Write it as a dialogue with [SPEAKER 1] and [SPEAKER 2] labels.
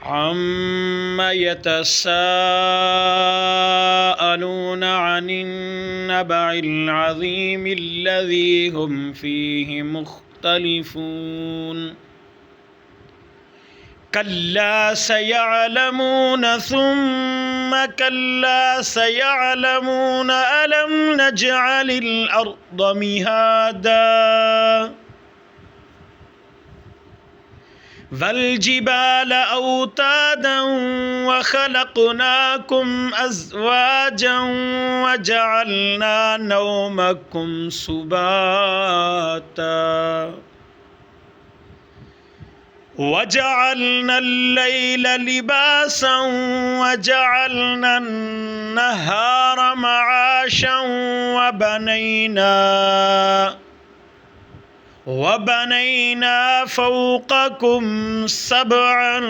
[SPEAKER 1] अम्मा यतसाअलून अनिन नबइल अज़ीमिल्लज़ी हुम फ़ीहि मुख्तलिफ़ून कल्ला सयअलमून सुम्मा कल्ला सयअलमून अलम नजअलिल अर्द मिहादा वल्जिबाल औतादन वखलक़नाकुम अज़वाजन वजअलना नौमकुम सुबाता वजअलना अल-लैल लिबासन वजअलना अन-नहार मआशन वबनैना फ़ौक़कुम सबअन